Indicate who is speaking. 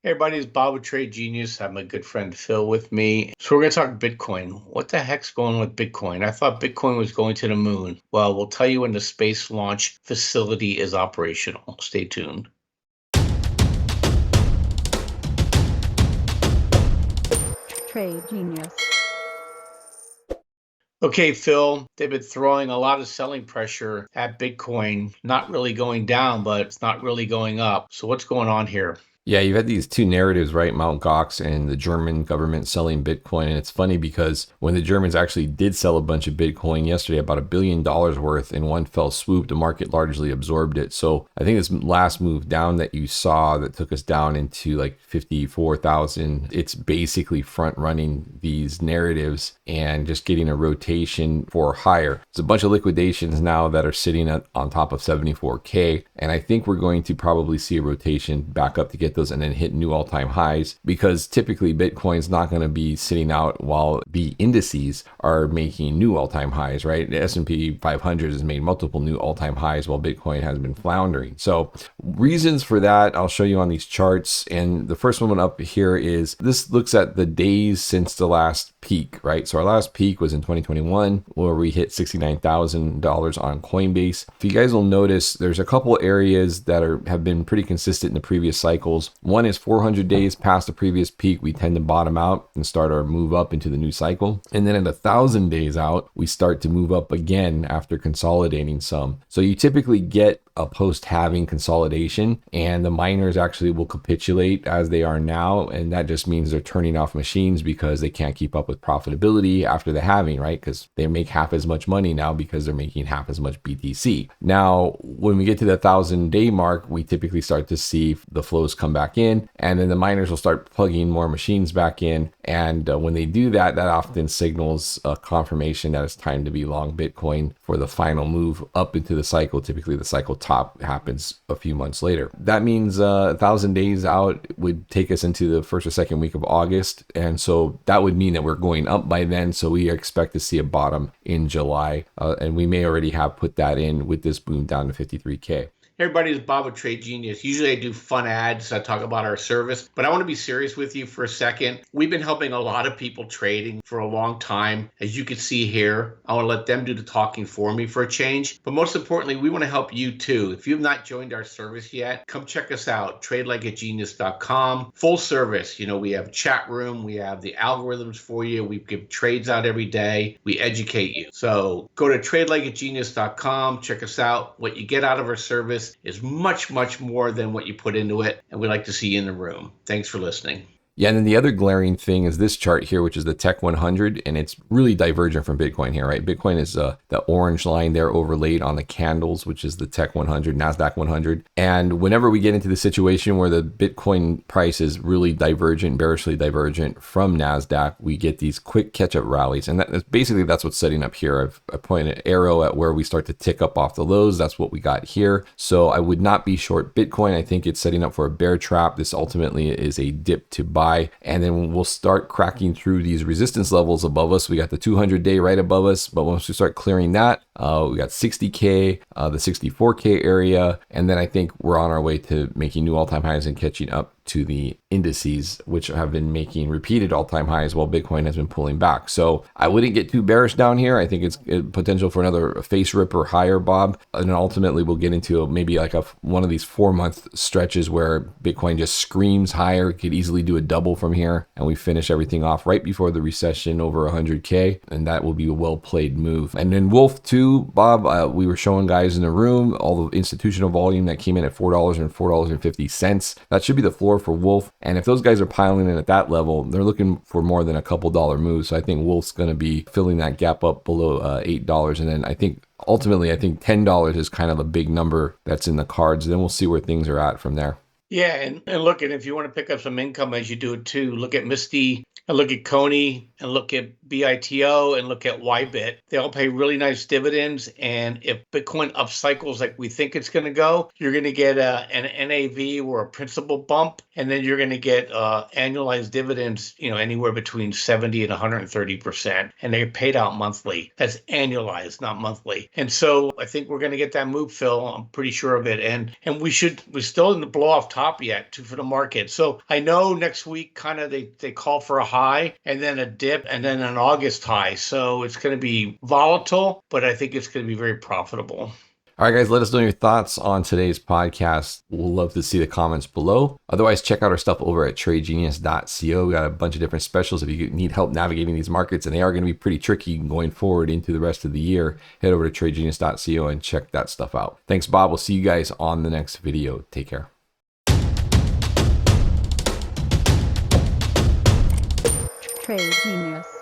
Speaker 1: Hey everybody, it's Bob with Trade Genius. I have my good friend Phil with me. So we're going to talk Bitcoin. What the heck's going with Bitcoin? I thought Bitcoin was going to the moon. Well, we'll tell you when the space launch facility is operational. Stay tuned.
Speaker 2: Trade Genius.
Speaker 1: Okay, Phil, they've been throwing a lot of selling pressure at Bitcoin, not really going down, but it's not really going up. So what's going on here?
Speaker 3: Yeah, you've had these two narratives, right? Mt. Gox and the German government selling Bitcoin. And it's funny because when the Germans actually did sell a bunch of Bitcoin yesterday, about $1 billion worth in one fell swoop, the market largely absorbed it. So I think this last move down that you saw that took us down into like 54,000, it's basically front running these narratives and just getting a rotation for higher. There's a bunch of liquidations now that are sitting on top of 74K. And I think we're going to probably see a rotation back up to get those and then hit new all-time highs, because typically Bitcoin's not going to be sitting out while the indices are making new all-time highs, right? The S&P 500 has made multiple new all-time highs while Bitcoin has been floundering. So reasons for that, I'll show you on these charts. And the first one up here is this looks at the days since the last peak, right? So our last peak was in 2021 where we hit $69,000 on Coinbase. If you guys will notice, there's a couple areas that have been pretty consistent in the previous cycles. One is 400 days past the previous peak, we tend to bottom out and start our move up into the new cycle. And then at 1,000 days out, we start to move up again after consolidating some. So you typically get a post-halving consolidation, and the miners actually will capitulate as they are now, and that just means they're turning off machines because they can't keep up with profitability after the halving, right? Because they make half as much money now because they're making half as much BTC. Now, when we get to the 1,000-day mark, we typically start to see the flows come back in, and then the miners will start plugging more machines back in. And when they do that, that often signals a confirmation that it's time to be long Bitcoin for the final move up into the cycle. Typically, the cycle top happens a few months later. That means 1,000 days out would take us into the first or second week of August. And so that would mean that we're going up by then. So we expect to see a bottom in July. And we may already have put that in with this boom down to 53K.
Speaker 1: Hey everybody, it's Bob with Trade Genius. Usually I do fun ads. I talk about our service, but I want to be serious with you for a second. We've been helping a lot of people trading for a long time. As you can see here, I want to let them do the talking for me for a change. But most importantly, we want to help you too. If you have not joined our service yet, come check us out, tradelikeagenius.com. Full service. We have chat room. We have the algorithms for you. We give trades out every day. We educate you. So go to tradelikeagenius.com. Check us out. What you get out of our service is much, much more than what you put into it. And we'd like to see you in the room. Thanks for listening.
Speaker 3: Yeah, and then the other glaring thing is this chart here, which is the Tech 100, and it's really divergent from Bitcoin here, right? Bitcoin is the orange line there overlaid on the candles, which is the Tech 100, NASDAQ 100. And whenever we get into the situation where the Bitcoin price is really divergent, bearishly divergent from NASDAQ, we get these quick catch-up rallies. And that's what's setting up here. I point an arrow at where we start to tick up off the lows. That's what we got here. So I would not be short Bitcoin. I think it's setting up for a bear trap. This ultimately is a dip to buy. And then we'll start cracking through these resistance levels above us. We got the 200-day right above us, but once we start clearing that, we got 60K, the 64K area, and then I think we're on our way to making new all-time highs and catching up to the indices, which have been making repeated all-time highs while Bitcoin has been pulling back. So I wouldn't get too bearish down here. I think it's potential for another face ripper higher, Bob. And ultimately we'll get into maybe like one of these 4-month stretches where Bitcoin just screams higher. Could easily do a double from here, and we finish everything off right before the recession over 100K, and that will be a well-played move. And then Wolf too, Bob, we were showing guys in the room all the institutional volume that came in at $4 and $4.50. That should be the floor for Wolf. And if those guys are piling in at that level, they're looking for more than a couple dollar moves. So I think Wolf's going to be filling that gap up below $8. And then I think ultimately, $10 is kind of a big number that's in the cards. Then we'll see where things are at from there.
Speaker 1: Yeah, and look, and if you want to pick up some income as you do it too, look at Misty and look at Coney and look at BITO and look at Ybit, they all pay really nice dividends. And if Bitcoin upcycles like we think it's going to go, you're going to get an NAV or a principal bump, and then you're going to get annualized dividends, anywhere between 70 and 130%, and they're paid out monthly. That's annualized, not monthly. And so I think we're going to get that move, Phil. I'm pretty sure of it. And we're still in the blow off top yet for the market. So I know next week kind of they call for a high and then a dip and then an August high. So it's going to be volatile, but I think it's going to be very profitable.
Speaker 3: All right, guys, let us know your thoughts on today's podcast. We'll love to see the comments below. Otherwise, check out our stuff over at tradegenius.co. We got a bunch of different specials if you need help navigating these markets, and they are going to be pretty tricky going forward into the rest of the year. Head over to tradegenius.co and check that stuff out. Thanks, Bob. We'll see you guys on the next video. Take care.
Speaker 2: Trade Genius.